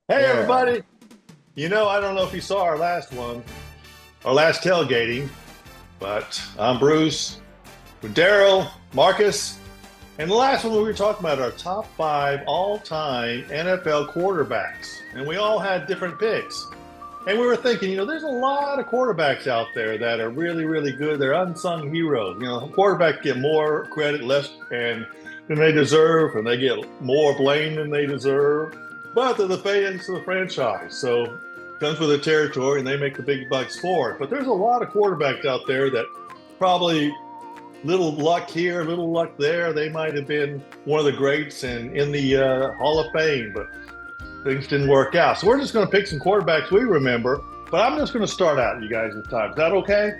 Hey, Yeah. everybody. I don't know if you saw our last one, our last tailgating, but I'm Bruce with Daryl, Marcus, and the last one we were talking about our top five all-time NFL quarterbacks. And we all had different picks. And we were thinking, there's a lot of quarterbacks out there that are really, really good. They're unsung heroes. Quarterbacks get more credit less than they deserve, and they get more blame than they deserve. But they're the fans of the franchise. So comes with the territory and they make the big bucks for it. But there's a lot of quarterbacks out there that probably little luck here, little luck there. They might have been one of the greats and in the Hall of Fame, but things didn't work out. So we're just going to pick some quarterbacks we remember. But I'm just going to start out, you guys, this time. Is that okay?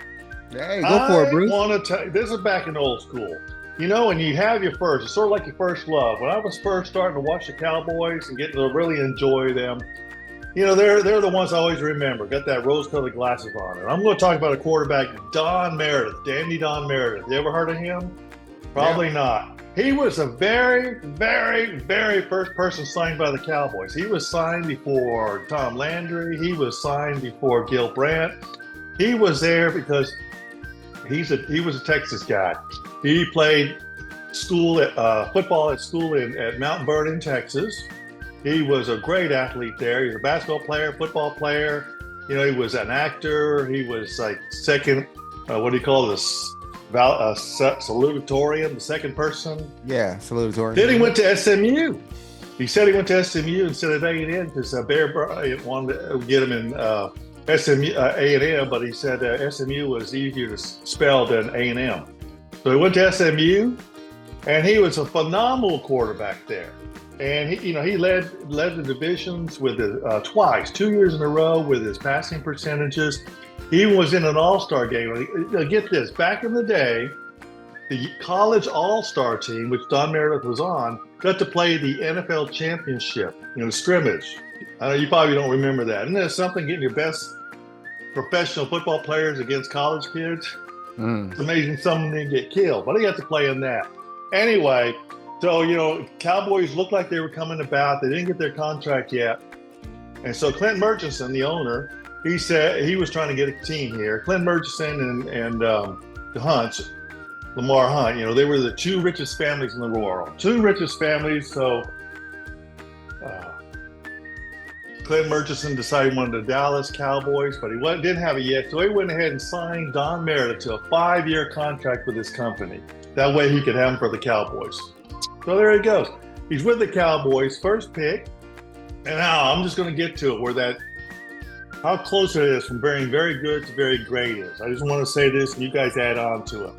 Hey, go for it, I Bruce. want to tell you, this is back in old school. When you have your first, it's sort of like your first love. When I was first starting to watch the Cowboys and getting to really enjoy them, they're the ones I always remember. Got that rose-colored glasses on. And I'm going to talk about a quarterback, Don Meredith, Dandy Don Meredith. You ever heard of him? Yeah. Probably not. He was a very, very, very first person signed by the Cowboys. He was signed before Tom Landry. He was signed before Gil Brandt. He was there because he was a Texas guy. He played football at school at Mount Vernon, Texas. He was a great athlete there. He was a basketball player, football player. He was an actor. He was like second, what do you call this? Salutatorian, the second person. Yeah. Salutatory. Then he went to SMU. He said he went to SMU instead of A&M because Bear Bryant wanted to get him in SMU, A&M, but he said SMU was easier to spell than A&M. So he went to SMU, and he was a phenomenal quarterback there. And he led the divisions with twice, 2 years in a row with his passing percentages. He was in an All-Star game. Get this, back in the day, the college All-Star team, which Don Meredith was on, got to play the NFL championship, scrimmage. I know you probably don't remember that. Isn't that something, getting your best professional football players against college kids? Mm. It's amazing some of them didn't get killed, but he got to play in that. Anyway, so, Cowboys looked like they were coming about. They didn't get their contract yet. And so Clint Murchison, the owner, he said he was trying to get a team here. Clint Murchison and the Hunts, Lamar Hunt, they were the two richest families in the world. Two richest families. So uh, Clint Murchison decided he wanted the Dallas Cowboys, but didn't have it yet. So he went ahead and signed Don Meredith to a 5-year contract with his company. That way he could have him for the Cowboys. So there he goes. He's with the Cowboys, first pick. And now I'm just going to get to it how close it is from being very good to very great is. I just want to say this, and you guys add on to it.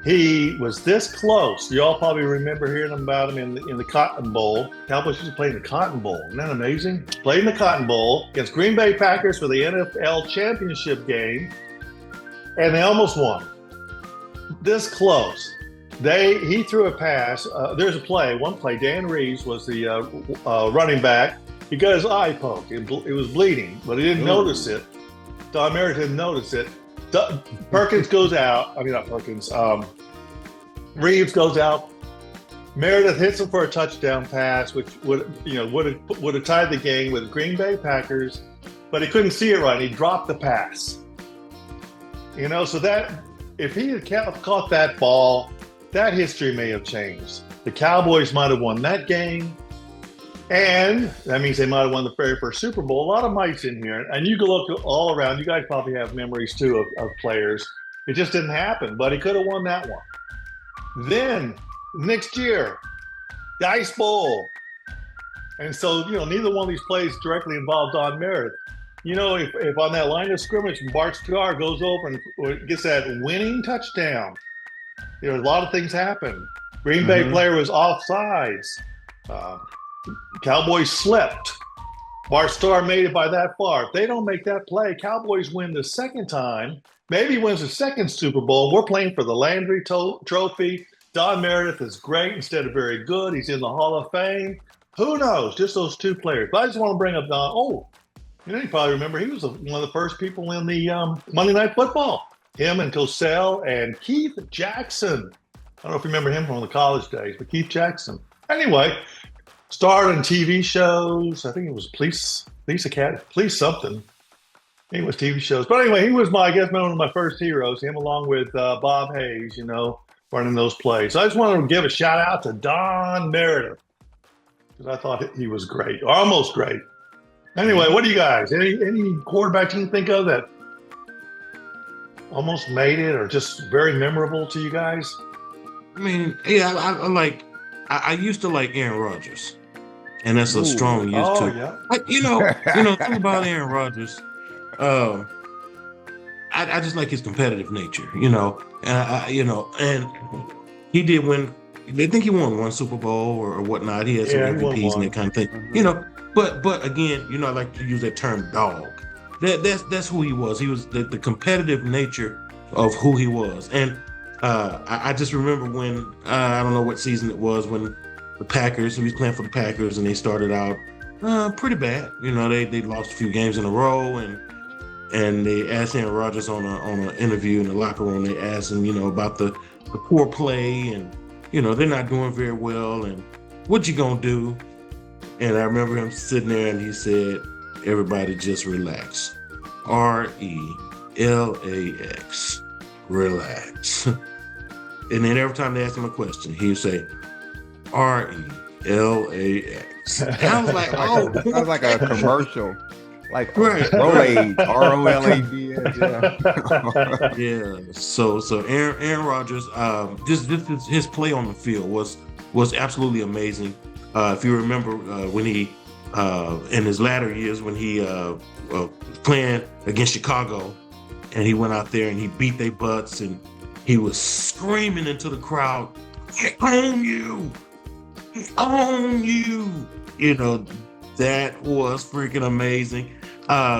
He was this close. You all probably remember hearing about him in the Cotton Bowl. Cowboys used to play in the Cotton Bowl. Isn't that amazing? Played in the Cotton Bowl against Green Bay Packers for the NFL championship game, and they almost won. This close. He threw a pass. There's one play. Dan Reeves was the running back. He got his eye poked. It was bleeding, but he didn't notice it. Don Meredith didn't notice it. Perkins goes out. I mean, not Perkins. Reeves goes out. Meredith hits him for a touchdown pass, which would have tied the game with Green Bay Packers, but he couldn't see it right. He dropped the pass. So that if he had caught that ball, that history may have changed. The Cowboys might have won that game. And that means they might have won the very first Super Bowl. A lot of mites in here. And you can look all around. You guys probably have memories, too, of players. It just didn't happen. But he could have won that one. Then, next year, the Ice Bowl. And so, neither one of these plays directly involved Don Meredith. If on that line of scrimmage, Bart Starr goes over and gets that winning touchdown, a lot of things happen. Green Bay player was offsides. Cowboys slept. Bart Starr made it by that far. If they don't make that play, Cowboys win the second time. Maybe wins the second Super Bowl. We're playing for the Landry Trophy. Don Meredith is great instead of very good. He's in the Hall of Fame. Who knows? Just those two players. But I just want to bring up Don. Oh, you probably remember he was one of the first people in the Monday Night Football. Him and Cosell and Keith Jackson. I don't know if you remember him from the college days, but Keith Jackson. Anyway, starred in TV shows. I think it was Police Academy, Police something. He was TV shows. But anyway, he was one of my first heroes, him along with Bob Hayes, running those plays. So I just wanted to give a shout out to Don Meredith because I thought he was great, almost great. Anyway, what do you guys, any quarterbacks you can think of that almost made it or just very memorable to you guys? I mean, yeah, I used to like Aaron Rodgers, and that's a strong use too. Yeah. Thing about Aaron Rodgers, I just like his competitive nature, and he did win. I think he won one Super Bowl or whatnot. He had some MVPs and that kind of thing, But again, I like to use that term dog. That's who he was. He was the competitive nature of who he was, and I just remember when I don't know what season it was when the Packers. He was playing for the Packers, and they started out pretty bad. They lost a few games in a row, and they asked Aaron Rodgers on an interview in the locker room. They asked him, about the poor play, and they're not doing very well, and what you gonna do? And I remember him sitting there, and he said, "Everybody just relax. RELAX, relax." And then every time they asked him a question, he would say, RELAX. And I was like, oh, sounds like a commercial. Like right. Rolade, ROLAD. Yeah. So Aaron Rodgers, this his play on the field was absolutely amazing. If you remember when he in his latter years when he playing against Chicago, and he went out there and he beat their butts, and he was screaming into the crowd, "I own you! I own you!" That was freaking amazing.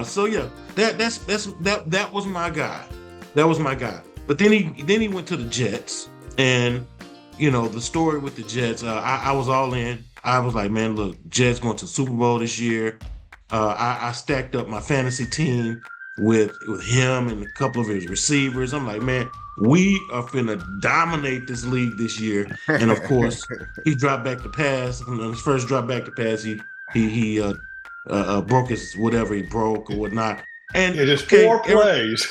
So yeah, that was my guy. That was my guy. But then he went to the Jets, and the story with the Jets, I was all in. I was like, man, look, Jets going to the Super Bowl this year. I stacked up my fantasy team with him and a couple of his receivers. I'm like, man, we are finna dominate this league this year. And of course, he dropped back to pass. On his first drop back to pass, he broke his whatever he broke or whatnot. And just 4 plays.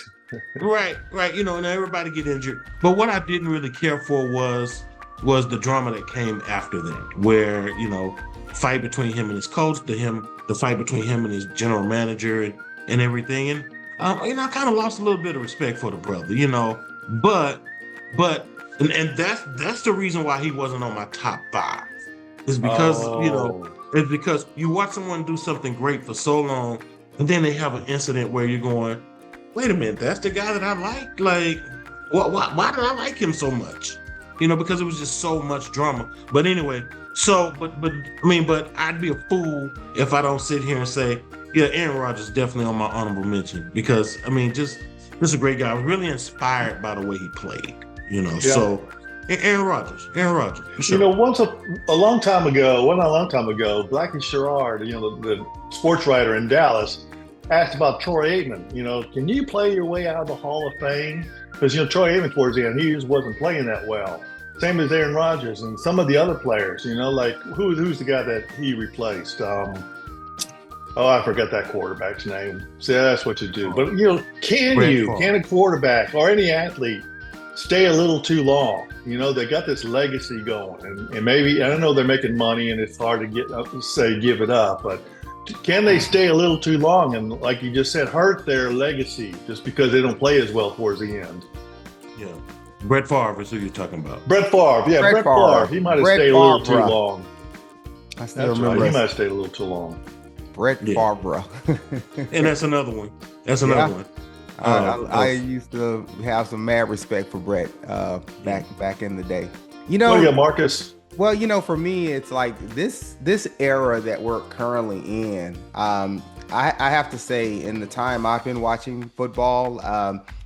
Right. And everybody get injured. But what I didn't really care for was the drama that came after that, where fight between him and his coach, the fight between him and his general manager and everything. And I kind of lost a little bit of respect for the brother, but that's the reason why he wasn't on my top 5. Is because it's because you watch someone do something great for so long, and then they have an incident where you're going, wait a minute, that's the guy that I like. Like, why did I like him so much? Because it was just so much drama. But anyway, but I'd be a fool if I don't sit here and say, yeah, Aaron Rodgers is definitely on my honorable mention, because just a great guy. I was really inspired by the way he played. Yeah. So Aaron Rodgers, for sure. Once a long time ago, Blackie Sherrard, the sports writer in Dallas, asked about Troy Aikman. Can you play your way out of the Hall of Fame? Because Troy Aikman towards the end, he just wasn't playing that well. Same as Aaron Rodgers and some of the other players. Like who's the guy that he replaced? I forgot that quarterback's name. See, that's what you do. But can a quarterback or any athlete stay a little too long? They got this legacy going, and maybe, I don't know, they're making money and it's hard to give it up, but can they stay a little too long and, like you just said, hurt their legacy just because they don't play as well towards the end? Yeah. Brett Favre is who you're talking about. Brett Favre. Yeah, Brett Favre. He might have stayed a little too long. I still remember. Right. He might have stayed a little too long. Brett Favre. And that's another one. One. I used to have some mad respect for Brett back in the day. What do you got, Marcus? Well, for me, it's like this era that we're currently in. I have to say, in the time I've been watching football,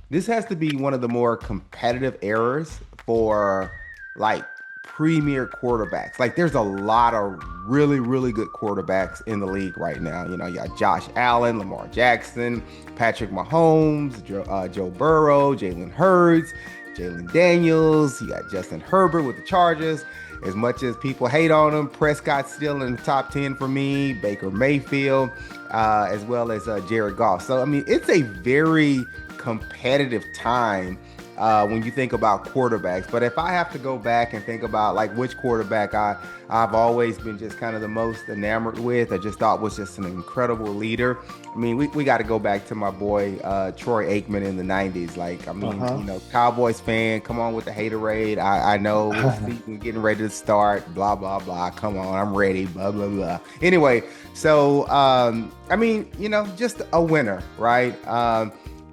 this has to be one of the more competitive eras for like premier quarterbacks. Like, there's a lot of really, really good quarterbacks in the league right now. You got Josh Allen, Lamar Jackson, Patrick Mahomes, Joe Burrow, Jalen Hurts, Jalen Daniels. You got Justin Herbert with the Chargers. as much as people hate on him, Prescott's still in the top 10 for me, Baker Mayfield, as well as Jared Goff. So, I mean, it's a very competitive time when you think about quarterbacks. But if I have to go back and think about like which quarterback I've always been just kind of the most enamored with, I just thought was just an incredible leader. I mean, we got to go back to my boy Troy Aikman in the 90s. Like, I mean, you know, Cowboys fan, come on with the haterade. I know season getting ready to start, blah, blah, blah. Come on, I'm ready, blah, blah, blah. Anyway, so, I mean, you know, just a winner, right?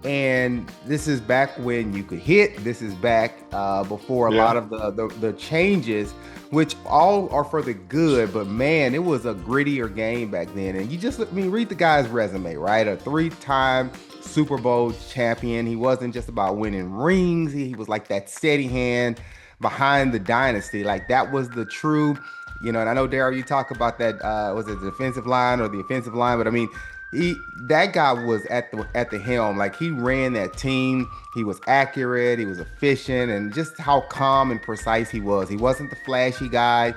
And this is back when you could hit. This is back before a lot of the changes, which all are for the good. But man, it was a grittier game back then. And you just, I mean, read the guy's resume, right? A 3-time Super Bowl champion. He wasn't just about winning rings. He was like that steady hand behind the dynasty. Like that was the true, you know. And I know, Daryl, you talk about that. Was it the defensive line or the offensive line? But I mean, that guy was at the helm. Like he ran that team. He was accurate. He was efficient, and just how calm and precise he was. He wasn't the flashy guy.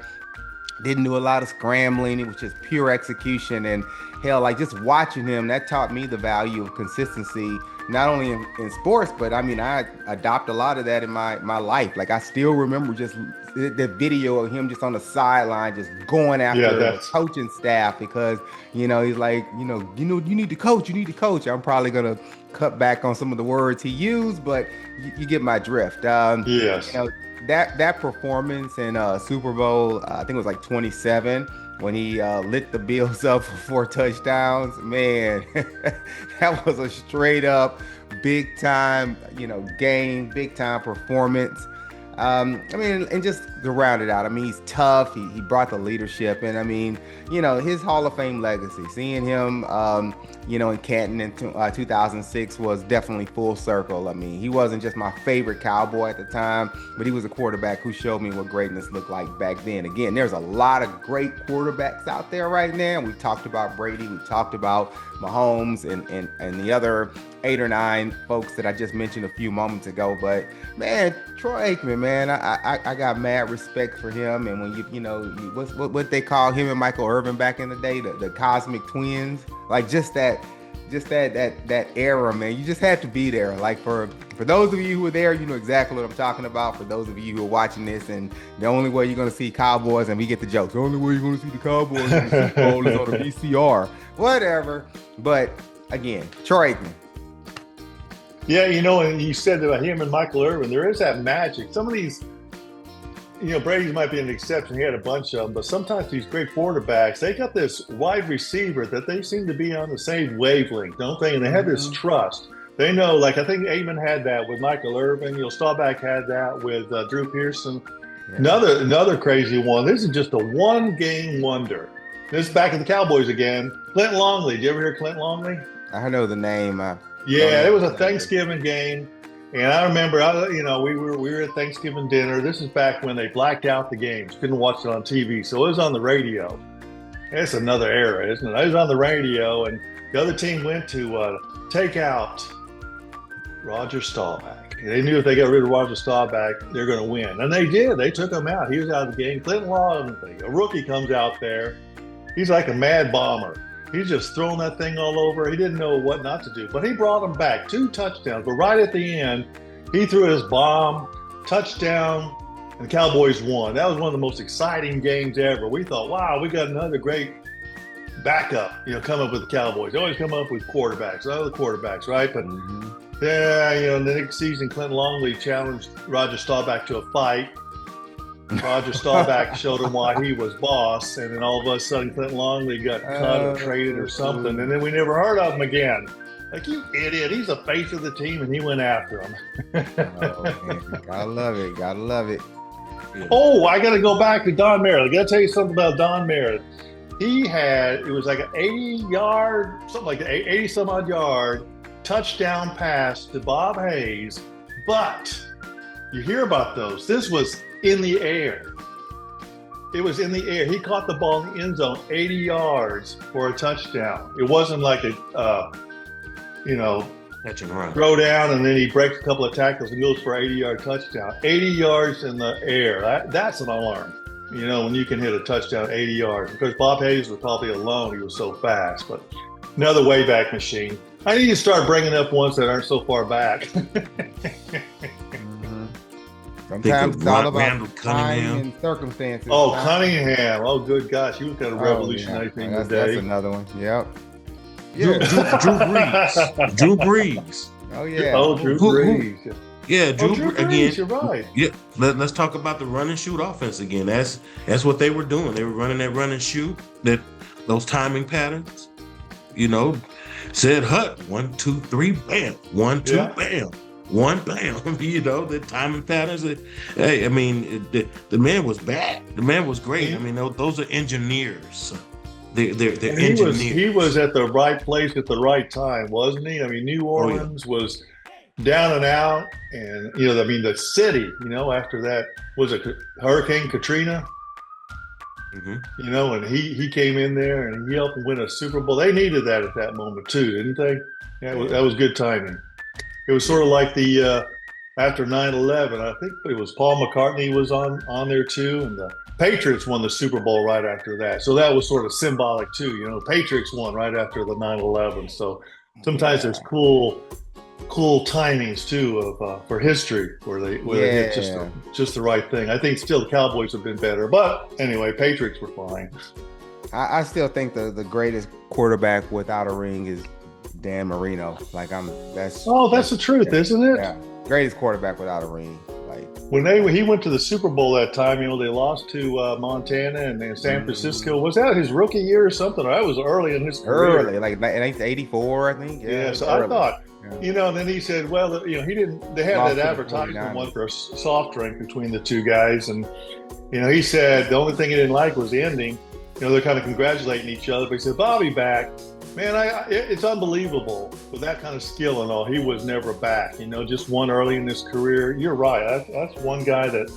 Didn't do a lot of scrambling. It was just pure execution. And hell, like just watching him, that taught me the value of consistency, not only in sports, but I mean, I adopt a lot of that in my life. Like I still remember just the video of him just on the sideline, just going after the coaching staff because, you know, he's like, you need to coach. I'm probably going to cut back on some of the words he used, but you get my drift. Yes. You know, that performance in Super Bowl, I think it was like 27, when he lit the Bills up for 4 touchdowns, man, that was a straight up big time, you know, game, big time performance. I mean, and just to round it out, I mean, he's tough. He brought the leadership, and I mean, you know, his Hall of Fame legacy, seeing him, you know, in Canton in 2006 was definitely full circle. I mean, he wasn't just my favorite Cowboy at the time, but he was a quarterback who showed me what greatness looked like back then. Again, there's a lot of great quarterbacks out there right now. We talked about Brady, we talked about Mahomes and the other 8 or 9 folks that I just mentioned a few moments ago. But man, Troy Aikman, man, I got mad respect for him. And when you know what they call him and Michael Irvin back in the day, the Cosmic Twins, like just that era, man, you just had to be there. Like for those of you who were there, you know exactly what I'm talking about. For those of you who are watching this, and the only way you're going to see Cowboys, and we get the joke, the only way you're going to see the Cowboys in the Super Bowl is on the VCR, whatever. But again, Troy Aikman. Yeah, you know, and you said about him and Michael Irvin, there is that magic. Some of these, you know, Brady's might be an exception. He had a bunch of them, but sometimes these great quarterbacks, they got this wide receiver that they seem to be on the same wavelength, don't they? And they have this trust. They know, like I think Aikman had that with Michael Irvin. You know, Staubach had that with Drew Pearson. Yeah. Another crazy one. This is just a one-game wonder. This is back at the Cowboys again. Clint Longley. Did you ever hear Clint Longley? I know the name. Yeah, it was a Thanksgiving game. And I remember, you know, we were at Thanksgiving dinner. This is back when they blacked out the games. Couldn't watch it on TV. So it was on the radio. It's another era, isn't it? It was on the radio, and the other team went to take out Roger Staubach. They knew if they got rid of Roger Staubach, they're going to win. And they did. They took him out. He was out of the game. Clinton Longley, a rookie, comes out there. He's like a mad bomber. He's just throwing that thing all over. He didn't know what not to do, but he brought him back 2 touchdowns. But right at the end, he threw his bomb, touchdown, and the Cowboys won. That was one of the most exciting games ever. We thought, wow, we got another great backup, you know, come up with the Cowboys. They always come up with quarterbacks, other quarterbacks, right? But yeah, you know, the next season, Clinton Longley challenged Roger Staubach to a fight. Roger Staubach showed him why he was boss, and then all of a sudden Clinton Longley got cut or traded or something, and then we never heard of him again. Like, you idiot, he's the face of the team, and he went after him. Oh, man. Gotta love it. Yeah. Oh, I gotta go back to Don Meredith. I gotta tell you something about Don Meredith. He had, it was like an 80-yard, something like that, 80-some-odd yard touchdown pass to Bob Hayes, but you hear about those. This was in the air. It was in the air. He caught the ball in the end zone 80 yards for a touchdown. It wasn't like a, you know, catch and run, throw down and then he breaks a couple of tackles and goes for an 80-yard touchdown. 80 yards in the air. That's an alarm. You know, when you can hit a touchdown 80 yards. Because Bob Hayes was probably alone. He was so fast. But another way back machine. I need to start bringing up ones that aren't so far back. Sometimes it's all about Randall time Cunningham. and circumstances. Oh, Cunningham. Oh, good gosh. He was going to revolutionize things that's today. another one. Yep. Drew Brees. Drew Brees. Oh, yeah. Oh, Drew Brees. Yeah, Drew Brees, again. you're right. Yeah, let's talk about the run and shoot offense again. That's what they were doing. They were running that run and shoot, those timing patterns. You know, said Hut 1, 2, 3, bam, 1, 2, bam, 1, bam. You know, the timing patterns. Hey, I mean, the man was bad. The man was great. I mean, those are engineers. They're engineers. He was at the right place at the right time, wasn't he? I mean, New Orleans was down and out, and you know, I mean, the city. You know, after that was it Hurricane Katrina. You know, and he came in there and he helped them win a Super Bowl. They needed that at that moment too, didn't they? Yeah, that was good timing. It was sort of like the after 9/11. I think it was Paul McCartney was on there too, and the Patriots won the Super Bowl right after that. So that was sort of symbolic too. You know, Patriots won right after the 9/11. So sometimes there's cool timings too of for history where they hit just the right thing. I think still the Cowboys have been better, but anyway, Patriots were fine. I still think the greatest quarterback without a ring is Dan Marino. Like that's the truth, isn't it? Yeah, greatest quarterback without a ring. Like when he went to the Super Bowl that time, you know, they lost to Montana and then San Francisco. Was that his rookie year or something? Or that was early in his career. Early, like 1984, I think. Yeah, so early. I thought. You know, and then he said, well, you know, he didn't, they had that advertisement one for a soft drink between the two guys. And, you know, he said the only thing he didn't like was the ending. You know, they're kind of congratulating each other. But he said, Bobby back. Man, it's unbelievable with that kind of skill and all. He was never back, you know, just one early in his career. You're right. That's one guy that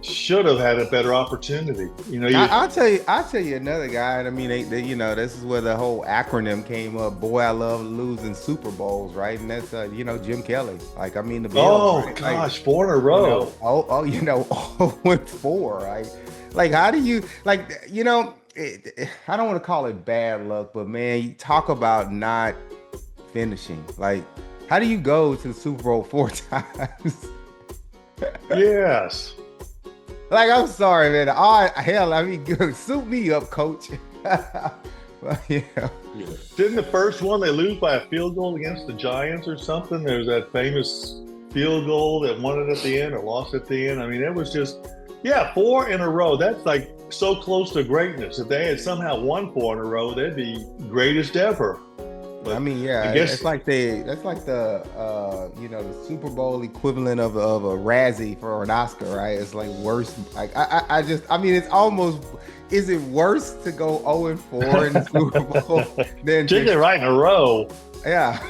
should have had a better opportunity. You know, I'll tell you another guy. I mean, they you know, this is where the whole acronym came up. Boy, I love losing Super Bowls, right? And that's you know, Jim Kelly. Like, I mean, the Bills. Oh right? gosh, like, 4 in a row. You know, 0-4, right? Like, how do you you know? I don't want to call it bad luck, but man, you talk about not finishing. Like, how do you go to the Super Bowl 4 times? Yes. Like, I'm sorry, man. Hell, I mean, suit me up, coach. Yeah. Didn't the first one they lose by a field goal against the Giants or something? There's that famous field goal that won it at the end or lost at the end. I mean, it was just, 4 in a row. That's like so close to greatness. If they had somehow won 4 in a row, they'd be greatest ever. But I mean, yeah, that's like the you know, the Super Bowl equivalent of a Razzie for an Oscar, right? It's like worse. Like I mean, it's almost. Is it worse to go 0-4 in the Super Bowl than particularly right in a row? Yeah.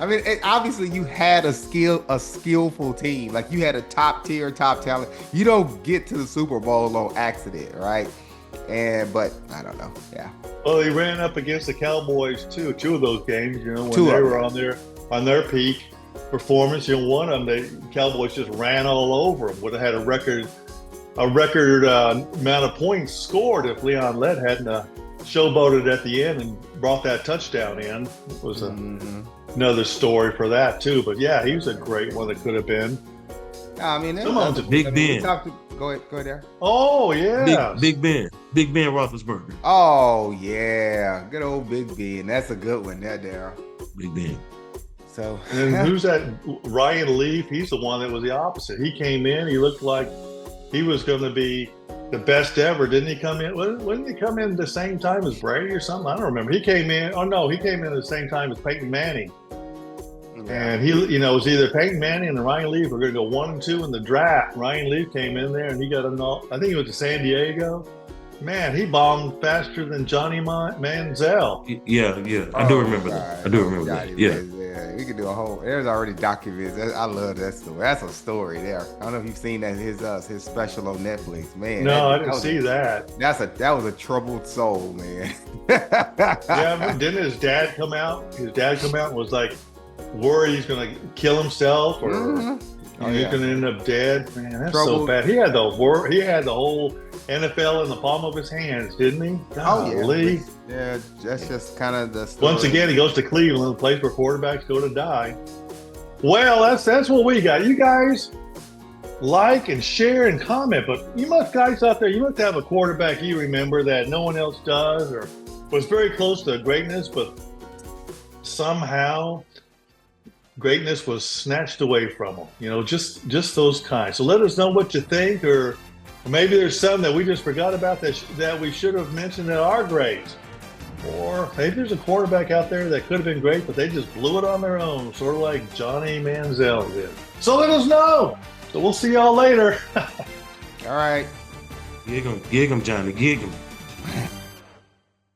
I mean, obviously you had a skillful team. Like, you had a top talent. You don't get to the Super Bowl on accident, right? But I don't know. Yeah. Well, he ran up against the Cowboys too. 2 of those games, you know, when they were on their peak performance. You know, one of them, the Cowboys just ran all over them. Would have had a record amount of points scored if Leon Lett hadn't showboated at the end and brought that touchdown in. It was another story for that too. But yeah, he was a great one that could have been. I mean, Big Ben. Go ahead there. Oh yeah, Big Ben Roethlisberger. Oh yeah, good old Big Ben. That's a good one, there. Big Ben. So, and who's that? Ryan Leaf. He's the one that was the opposite. He came in. He looked like he was going to be the best ever. Didn't he come in? Wouldn't he come in the same time as Brady or something? I don't remember. He came in. Oh no, he came in at the same time as Peyton Manning. And he, you know, it was either Peyton Manning and Ryan Leaf were going to go 1 and 2 in the draft. Ryan Leaf came in there and he got I think he went to San Diego. Man, he bombed faster than Johnny Manziel. Yeah. I do remember that. Yeah. We could do a whole. There's already documents. I love that story. That's a story there. I don't know if you've seen that his special on Netflix, man. No, I didn't see that. That was a troubled soul, man. Yeah, didn't his dad come out? His dad come out and was like worried he's going to kill himself, or Oh, You're yeah. going to end up dead. Man, that's Trouble. so bad. He had the whole NFL in the palm of his hands, didn't he? Oh, Golly. yeah. Yeah, that's just kind of the story. Once again, he goes to Cleveland, the place where quarterbacks go to die. Well, that's what we got. You guys like and share and comment, but you must, guys out there, you must have a quarterback you remember that no one else does or was very close to greatness, but somehow greatness was snatched away from them. You know, just those kinds. So let us know what you think, or maybe there's some that we just forgot about that we should have mentioned that are great. Or maybe there's a quarterback out there that could have been great, but they just blew it on their own, sort of like Johnny Manziel did. So let us know. So we'll see y'all later. All right. Gig 'em, Johnny, gig 'em.